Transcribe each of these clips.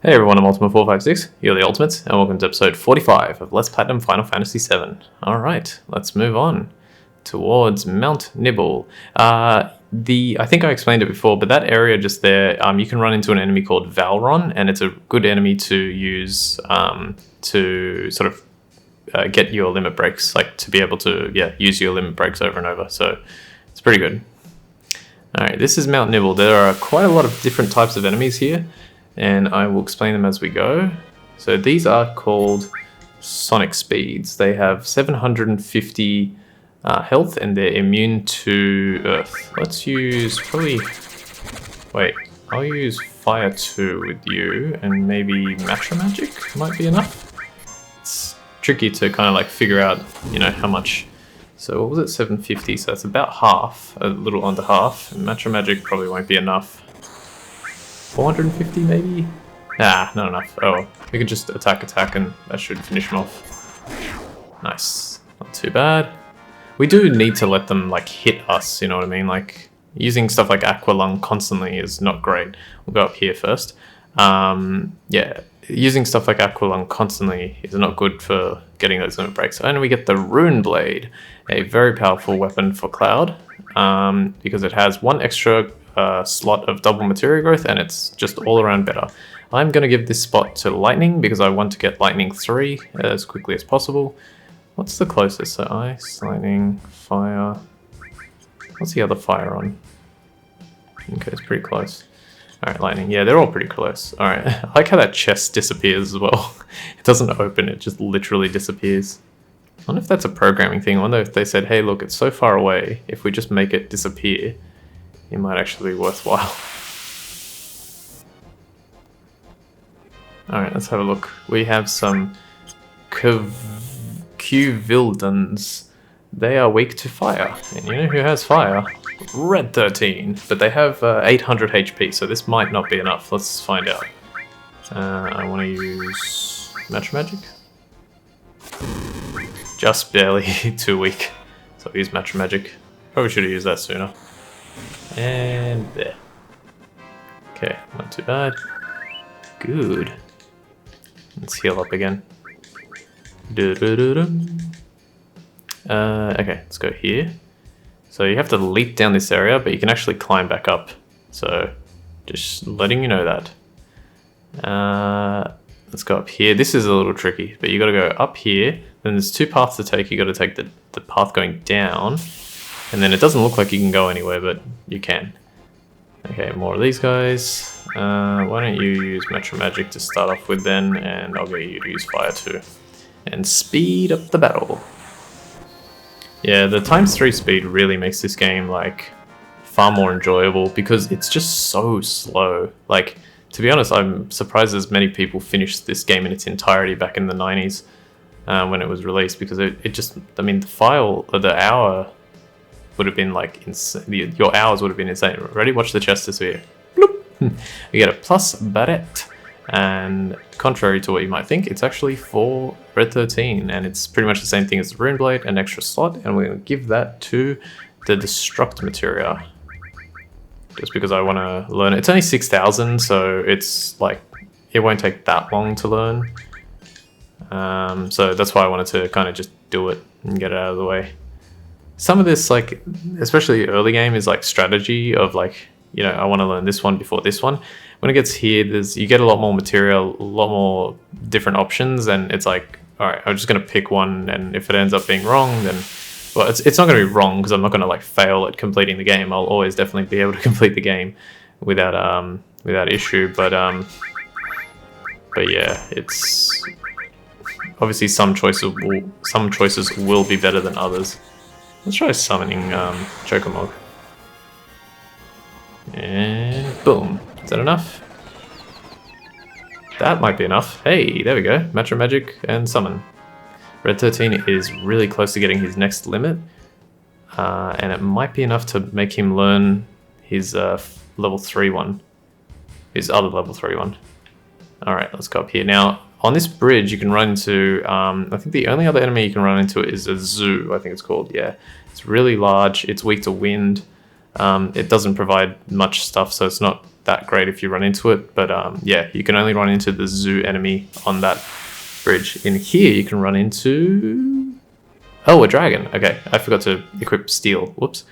Hey everyone, I'm Ultima456, you're the Ultimates, and welcome to episode 45 of Let's Platinum Final Fantasy VII. Alright, let's move on towards Mount Nibel. I think I explained it before, but that area just there, you can run into an enemy called Valron, and it's a good enemy to use to sort of get your limit breaks, like to be able to use your limit breaks over and over, so it's pretty good. Alright, this is Mount Nibel. There are quite a lot of different types of enemies here, and I will explain them as we go. So these are called Sonic Speeds. They have 750 health and they're immune to Earth. Let's use I'll use Fire 2 with you, and maybe Matra Magic might be enough. It's tricky to kind of like figure out, how much. So what was it, 750? So that's about half, a little under half. And Matra Magic probably won't be enough. 450 maybe? Nah, not enough. Oh, we can just attack and that should finish him off. Nice. Not too bad. We do need to let them like hit us, you know what I mean? Like using stuff like Aqua Lung constantly is not great. We'll go up here first. Using stuff like Aqua Lung constantly is not good for getting those limit breaks. And we get the Rune Blade, a very powerful weapon for Cloud, because it has one extra slot of double materia growth, and it's just all around better. I'm going to give this spot to Lightning because I want to get Lightning 3 as quickly as possible. What's the closest? So Ice, Lightning, Fire. What's the other fire on? Okay, it's pretty close. Alright, Lightning. Yeah, they're all pretty close. Alright, I like how that chest disappears as well. It doesn't open, it just literally disappears. I wonder if that's a programming thing. I wonder if they said, hey look, it's so far away, if we just make it disappear, it might actually be worthwhile. Alright, let's have a look. We have some Qvildans. They are weak to fire. And you know who has fire? Red 13. But they have 800 HP, so this might not be enough. Let's find out. I want to use Matra Magic. Just barely too weak. So I'll use Matra Magic. Probably should have used that sooner. And there. Okay, not too bad. Good. Let's heal up again. Okay, let's go here. So you have to leap down this area, but you can actually climb back up. So just letting you know that. Let's go up here. This is a little tricky, but you got to go up here. Then there's two paths to take. You got to take the path going down. And then it doesn't look like you can go anywhere, but you can. Okay, more of these guys. Why don't you use Matra Magic to start off with then, and I'll get you to use Fire 2. And speed up the battle. Yeah, the ×3 speed really makes this game like far more enjoyable because it's just so slow. Like, to be honest, I'm surprised as many people finished this game in its entirety back in the 90s when it was released, because it just, I mean, the hour would have been like insane. Your hours would have been insane. Ready? Watch the chest disappear. Bloop. We get a plus barrette, and contrary to what you might think, it's actually for Red 13, and it's pretty much the same thing as the Rune Blade, an extra slot, and we're going to give that to the Destruct Materia. Just because I want to learn it. It's only 6,000, so it's like, it won't take that long to learn. So that's why I wanted to kind of just do it and get it out of the way. Some of this, like, especially early game, is like strategy of like, I want to learn this one before this one. When it gets here, you get a lot more material, a lot more different options, and it's like, all right, I'm just going to pick one, and if it ends up being wrong, then, well, it's not going to be wrong because I'm not going to like fail at completing the game. I'll always definitely be able to complete the game without issue. But yeah, it's obviously some choices will be better than others. Let's try summoning Chocomog. And boom. Is that enough? That might be enough. Hey, there we go. Matra Magic and summon. Red 13 is really close to getting his next limit. And it might be enough to make him learn his level 3 one. His other level 3 one. Alright, let's go up here. Now, on this bridge, you can run into, I think the only other enemy you can run into is a zoo, I think it's called, yeah. It's really large, it's weak to wind, it doesn't provide much stuff, so it's not that great if you run into it, but yeah, you can only run into the zoo enemy on that bridge. In here, you can run into... Oh, a dragon. Okay, I forgot to equip steel. Whoops.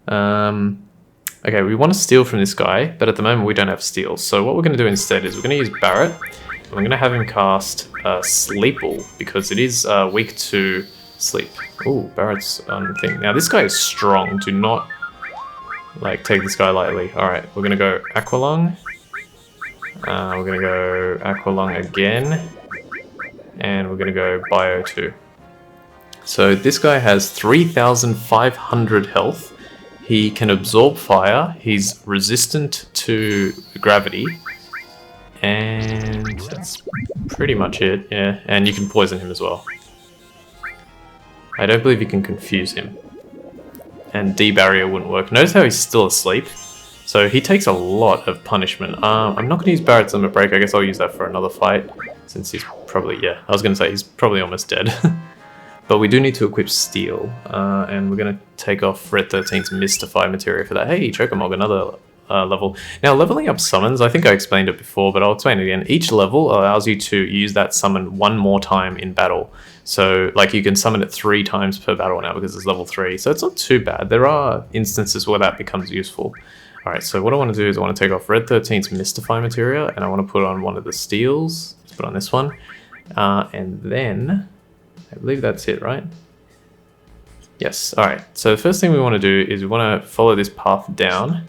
Okay, we want to steal from this guy, but at the moment we don't have steel. So what we're going to do instead is we're going to use Barret. And we're going to have him cast Sleeple, because it is weak to sleep. Ooh, Barret's thing. Now this guy is strong. Do not like take this guy lightly. Alright, we're going to go Aqualung. We're going to go Aqualung again. And we're going to go Bio 2. So this guy has 3,500 health. He can absorb fire. He's resistant to gravity. And that's pretty much it, yeah. And you can poison him as well. I don't believe you can confuse him. And D-barrier wouldn't work. Notice how he's still asleep. So he takes a lot of punishment. I'm not going to use Barret's Limit Break. I guess I'll use that for another fight. Since he's probably, yeah, I was going to say he's probably almost dead. But we do need to equip Steel. And we're going to take off Red 13's Mystify materia for that. Hey, Chocomog, another level. Now, leveling up summons, I think I explained it before, but I'll explain it again. Each level allows you to use that summon one more time in battle. So, like, you can summon it 3 times per battle now because it's level 3. So it's not too bad. There are instances where that becomes useful. Alright, so what I want to do is I want to take off Red 13's Mystify materia, and I want to put on one of the Steels. Let's put on this one. And then, I believe that's it, right? Yes, alright. So the first thing we want to do is we want to follow this path down.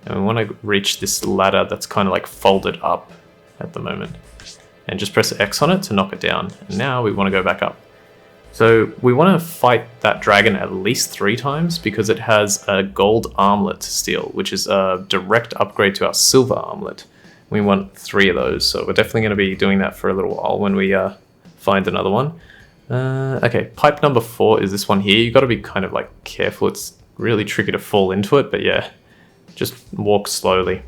And we want to reach this ladder that's kind of like folded up at the moment. And just press X on it to knock it down. And now we want to go back up. So we want to fight that dragon at least 3 times because it has a gold armlet to steal, which is a direct upgrade to our silver armlet. We want 3 of those, so we're definitely going to be doing that for a little while when we find another one. Okay, pipe number 4 is this one here. You've got to be kind of like careful. It's really tricky to fall into it, but yeah, just walk slowly.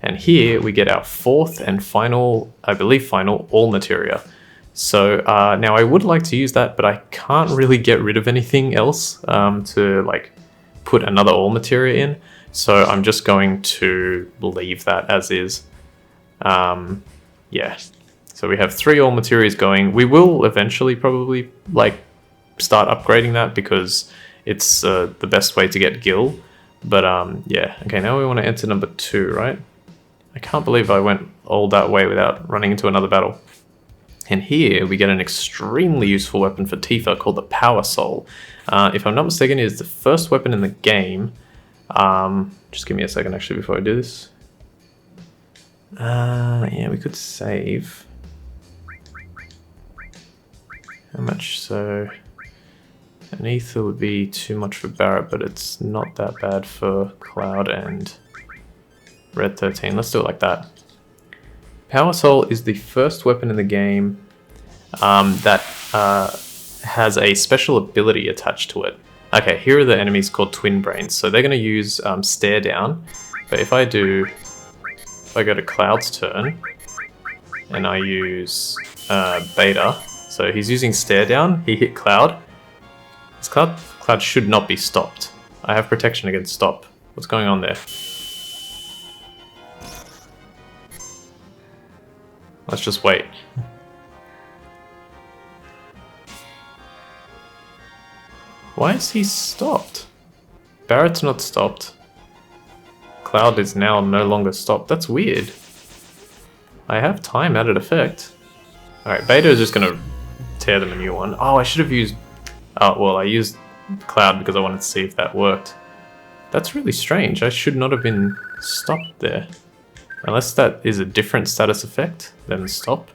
And here we get our 4th and final, I believe final, all materia. So now I would like to use that, but I can't really get rid of anything else to like put another all materia in. So I'm just going to leave that as is. Yeah. So we have 3 all materias going. We will eventually probably like start upgrading that because it's the best way to get gil. But yeah. Okay, now we want to enter number 2, right? I can't believe I went all that way without running into another battle. And here we get an extremely useful weapon for Tifa called the Power Soul. If I'm not mistaken, it is the first weapon in the game. Just give me a second actually before I do this. Yeah, we could save. How much? So an ether would be too much for Barret, but it's not that bad for Cloud and Red 13. Let's do it like that. Power Soul is the first weapon in the game that has a special ability attached to it. Okay, here are the enemies called Twin Brains. So they're going to use Stare Down. But if I go to Cloud's turn, and I use Beta, so he's using Stare Down, he hit Cloud. This Cloud should not be stopped. I have protection against stop. What's going on there? Let's just wait. Why is he stopped? Barret's not stopped. Cloud is now no longer stopped. That's weird. I have time added effect. Alright, Beta is just gonna tear them a new one. Oh, I should have used... Oh, well, I used Cloud because I wanted to see if that worked. That's really strange. I should not have been stopped there. Unless that is a different status effect than stop.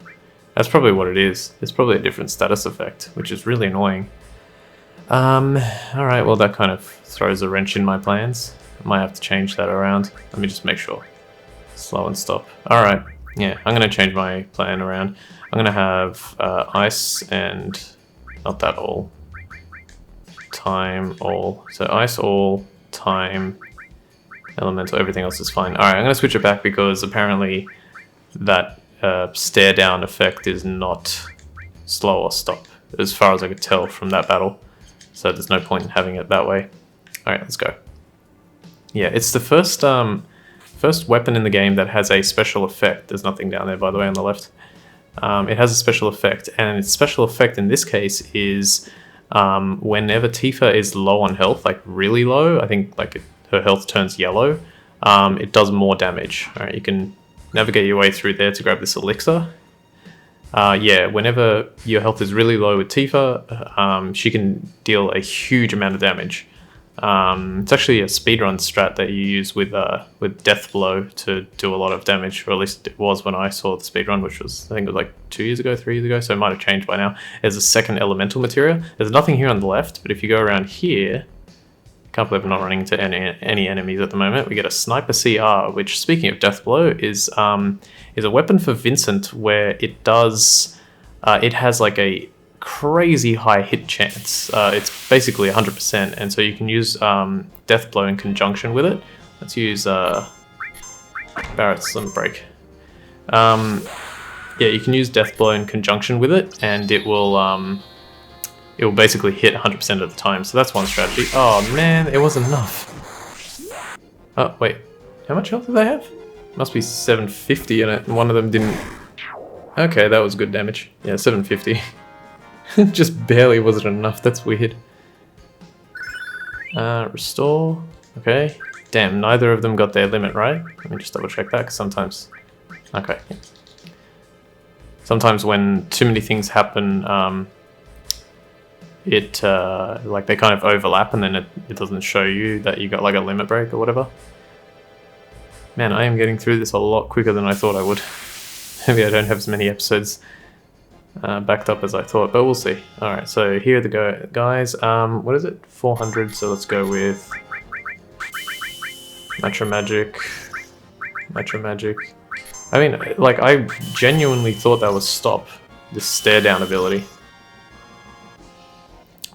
That's probably what it is. It's probably a different status effect, which is really annoying. Alright, well that kind of throws a wrench in my plans. I might have to change that around. Let me just make sure. Slow and stop. Alright, yeah, I'm going to change my plan around. I'm going to have ice and... not that all. Time all. So ice all, time... elemental, everything else is fine. Alright, I'm going to switch it back because apparently that stare down effect is not slow or stop, as far as I could tell from that battle. So there's no point in having it that way. Alright, let's go. Yeah, it's the first first weapon in the game that has a special effect. There's nothing down there, by the way, on the left. It has a special effect, and its special effect in this case is whenever Tifa is low on health, like really low, I think like her health turns yellow, it does more damage. All right, you can navigate your way through there to grab this elixir. Yeah, whenever your health is really low with Tifa, she can deal a huge amount of damage. It's actually a speedrun strat that you use with Death Blow to do a lot of damage, or at least it was when I saw the speedrun, which was, I think it was like 2 years ago, 3 years ago, so it might have changed by now. There's a second elemental materia. There's nothing here on the left, but if you go around here, can't believe I'm not running into any enemies at the moment. We get a Sniper CR, which, speaking of Death Blow, is a weapon for Vincent where it does, it has like a crazy high hit chance. It's basically 100%, and so you can use Death Blow in conjunction with it. Let's use Barrett's Limit Break. Yeah, you can use Death Blow in conjunction with it, and it will basically hit 100% of the time. So that's one strategy. Oh man, it wasn't enough. Oh wait, how much health do they have? Must be 750 in it, and one of them didn't. Okay, that was good damage. Yeah, 750. Just barely wasn't enough. That's weird. Restore. Okay. Damn, neither of them got their limit, right? Let me just double check that, because sometimes... Okay. Sometimes when too many things happen, like they kind of overlap, and then it doesn't show you that you got like a limit break or whatever. Man, I am getting through this a lot quicker than I thought I would. Maybe I don't have as many episodes backed up as I thought, but we'll see. Alright, so here are the guys. What is it? 400, so let's go with Nitro Magic. I mean, like, I genuinely thought that was Stop, this stare down ability.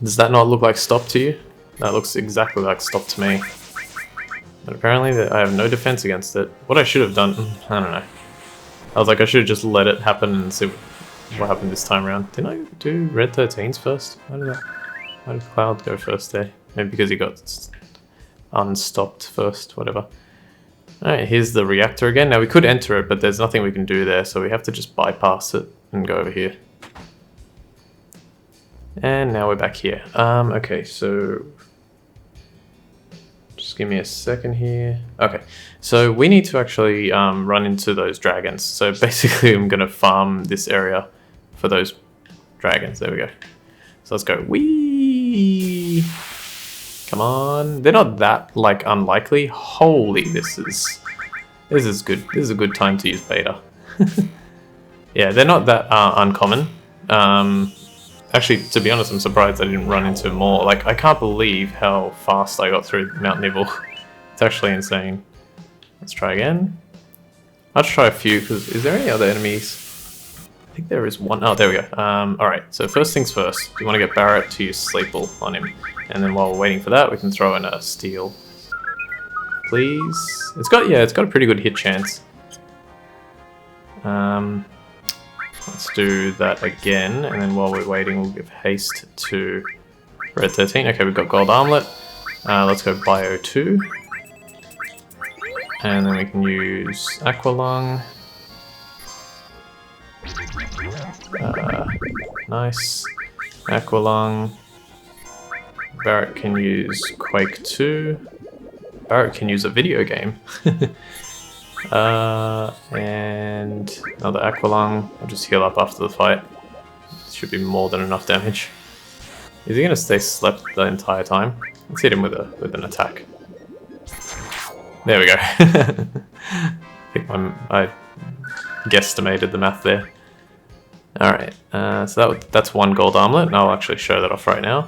Does that not look like Stop to you? That looks exactly like Stop to me. But apparently I have no defense against it. What I should have done, I don't know. I was like, I should have just let it happen and see what happened this time around. Didn't I do Red 13s first? Why did Cloud go first there? Maybe because he got unstopped first, whatever. Alright, here's the reactor again. Now we could enter it, but there's nothing we can do there, so we have to just bypass it and go over here. And now we're back here. Okay, so just give me a second here. Okay, so we need to actually run into those dragons. So basically I'm gonna farm this area for those dragons. There we go. So let's go. Whee! Come on. They're not that like unlikely. Holy, this is good. This is a good time to use beta. Yeah, they're not that uncommon. Actually, to be honest, I'm surprised I didn't run into more. Like, I can't believe how fast I got through Mount Nibel. It's actually insane. Let's try again. I'll just try a few, because is there any other enemies? I think there is one. Oh, there we go. Alright, so first things first. You want to get Barrett to use Sleeple on him. And then while we're waiting for that, we can throw in a Steel. Please? It's got a pretty good hit chance. Let's do that again, and then while we're waiting, we'll give haste to Red 13. Okay, we've got Gold Armlet. Let's go Bio 2. And then we can use Aqualung. Nice. Aqualung. Barrett can use Quake 2. Barrett can use a video game. And another Aqualung. I'll just heal up after the fight. Should be more than enough damage. Is he gonna stay slept the entire time? Let's hit him with an attack. There we go. I think I guesstimated the math there. Alright, so that's one gold armlet, and I'll actually show that off right now.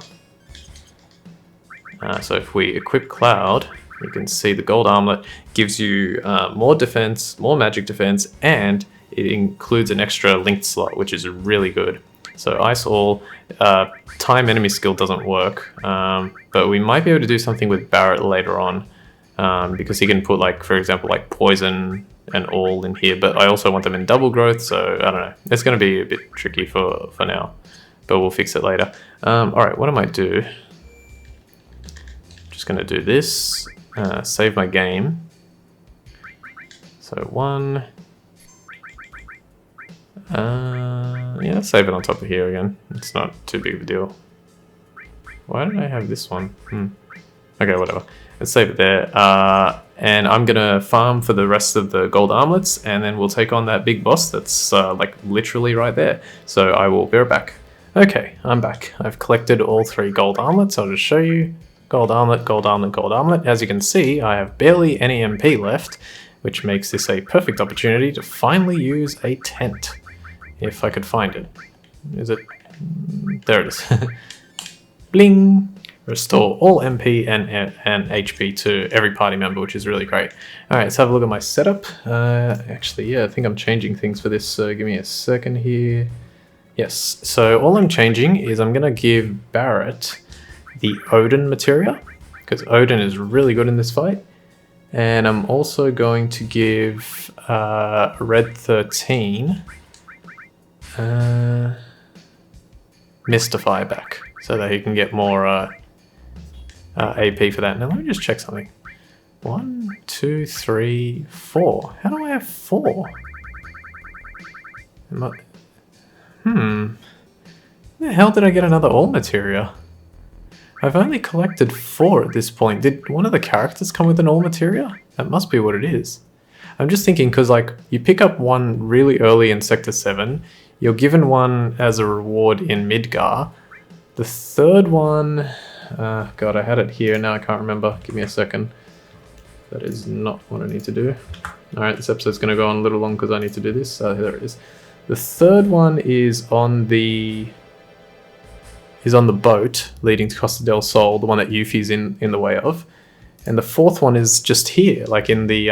So if we equip Cloud, you can see the gold armlet gives you more defense, more magic defense, and it includes an extra linked slot, which is really good. So Ice All, time enemy skill doesn't work, but we might be able to do something with Barrett later on, because he can put, like, for example, like Poison and All in here, but I also want them in double growth, so I don't know. It's going to be a bit tricky for now, but we'll fix it later. Alright, what I might do, just going to do this, save my game, So 1. Yeah, let's save it on top of here again. It's not too big of a deal. Why did I have this one? Okay, whatever. Let's save it there. And I'm gonna farm for the rest of the gold armlets, and then we'll take on that big boss that's like literally right there. So I will be right back. Okay, I'm back. I've collected all 3 gold armlets. I'll just show you. Gold armlet, gold armlet, gold armlet. As you can see, I have barely any MP left, which makes this a perfect opportunity to finally use a tent. If I could find it. Is it? There it is. Bling! Restore all MP and HP to every party member, which is really great. Alright, let's have a look at my setup. Actually, yeah, I think I'm changing things for this, so give me a second here. Yes, so all I'm changing is I'm going to give Barrett the Odin materia, because Odin is really good in this fight. And I'm also going to give Red 13 Mystify back, so that he can get more AP for that. Now let me just check something. 1, 2, 3, 4. How do I have 4? Where the hell did I get another all materia? I've only collected 4 at this point. Did one of the characters come with an all materia? That must be what it is. I'm just thinking, because like you pick up one really early in Sector 7, you're given one as a reward in Midgar. The third one, God, I had it here, now I can't remember. Give me a second. That is not what I need to do. Alright, this episode's going to go on a little long because I need to do this. There it is. The third one is on the boat leading to Costa del Sol, the one that Yuffie's in the way of. And the fourth one is just here, like in the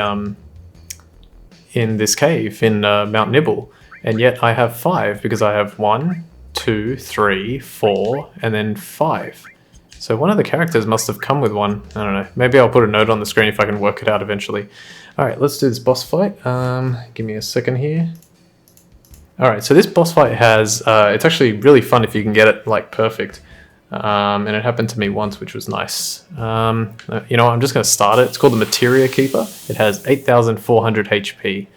in this cave in Mount Nibel. And yet I have 5 because I have 1, 2, 3, 4, and then 5. So one of the characters must have come with one. I don't know. Maybe I'll put a note on the screen if I can work it out eventually. Alright, let's do this boss fight. Give me a second here. Alright, so this boss fight has... it's actually really fun if you can get it, like, perfect. And it happened to me once, which was nice. You know what, I'm just going to start it. It's called the Materia Keeper. It has 8,400 HP.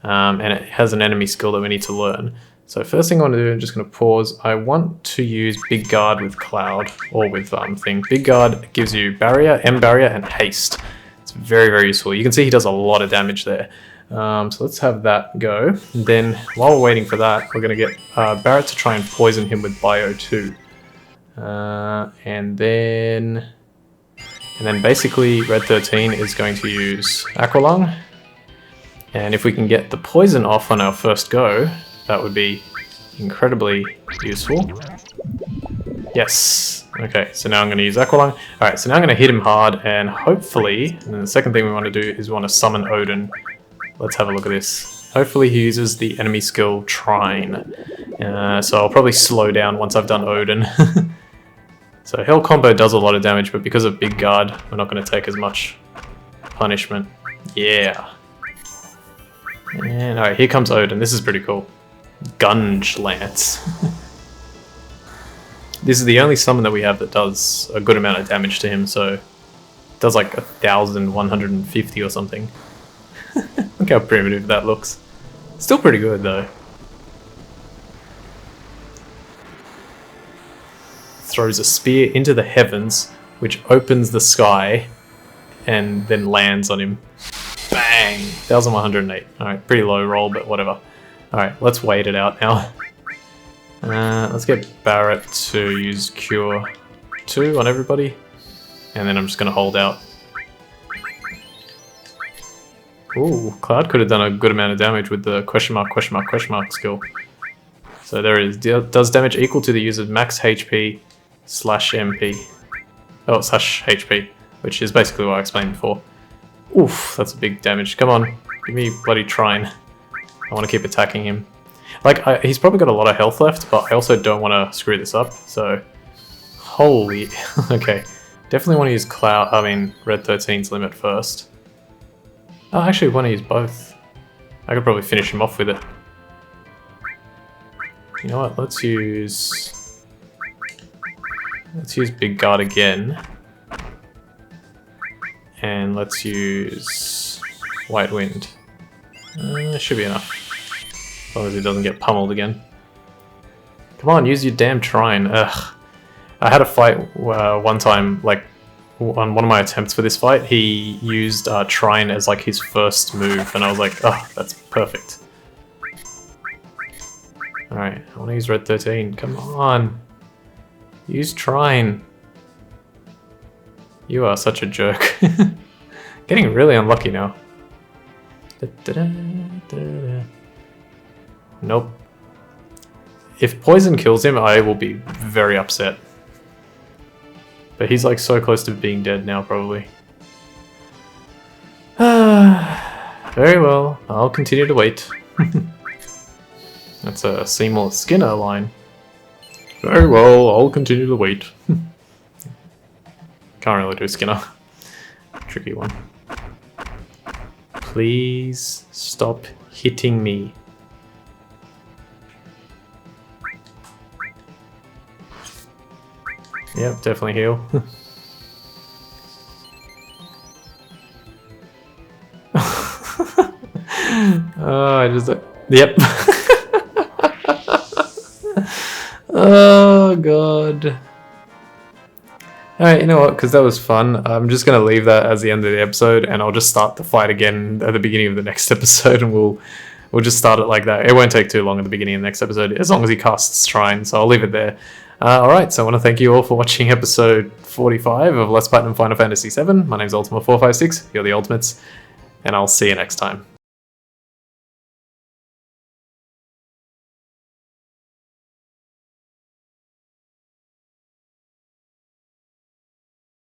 And it has an enemy skill that we need to learn. So first thing I want to do, I'm just going to pause. I want to use Big Guard with Cloud, or with thing. Big Guard gives you Barrier, M Barrier, and Haste. It's very, very useful. You can see he does a lot of damage there. So let's have that go. And then, while we're waiting for that, we're going to get Barrett to try and poison him with Bio 2. And then basically Red 13 is going to use Aqualung. And if we can get the poison off on our first go, that would be incredibly useful. Yes. Okay, so now I'm going to use Aqualung. Alright, so now I'm going to hit him hard, and hopefully, and then the second thing we want to do is we want to summon Odin. Let's have a look at this. Hopefully he uses the enemy skill Trine. So I'll probably slow down once I've done Odin. So Hell Combo does a lot of damage, but because of Big Guard, we're not going to take as much punishment. Yeah. And alright, here comes Odin. This is pretty cool. Gunge Lance. This is the only summon that we have that does a good amount of damage to him, so it does like 1,150 or something. Look how primitive that looks. Still pretty good though. Throws a spear into the heavens, which opens the sky, and then lands on him. Bang! 1,108. Alright, pretty low roll, but whatever. Alright, let's wait it out now. Let's get Barrett to use Cure 2 on everybody. And then I'm just going to hold out. Ooh, Cloud could have done a good amount of damage with the question mark skill. So there it is. Does damage equal to the user's max HP / MP. Oh, / HP, which is basically what I explained before. Oof, that's a big damage. Come on, give me bloody Trine. I want to keep attacking him. Like, he's probably got a lot of health left, but I also don't want to screw this up, so... Holy... Okay. Definitely want to use Red 13's limit first. Oh, actually, I want to use both. I could probably finish him off with it. You know what, let's use Big Guard again. And let's use White Wind. Should be enough. As long as he doesn't get pummeled again. Come on, use your damn trine. Ugh. I had a fight one time, like, on one of my attempts for this fight, he used trine as like his first move, and I was like, oh, that's perfect. Alright, I want to use red 13. Come on. Use trine. You are such a jerk. Getting really unlucky now. Nope. If poison kills him, I will be very upset. But he's like so close to being dead now, probably. Very well, I'll continue to wait. That's a Seymour Skinner line. Very well, I'll continue to wait. Can't really do Skinner. Tricky one. Please stop hitting me. Yep, definitely heal. Oh, I just... Yep. Oh, God. Alright, you know what, because that was fun, I'm just going to leave that as the end of the episode, and I'll just start the fight again at the beginning of the next episode, and we'll just start it like that. It won't take too long at the beginning of the next episode, as long as he casts Shrine, so I'll leave it there. Alright, so I want to thank you all for watching episode 45 of Let's Platinum Final Fantasy VII. My name's Ultima456, you're the Ultimates, and I'll see you next time.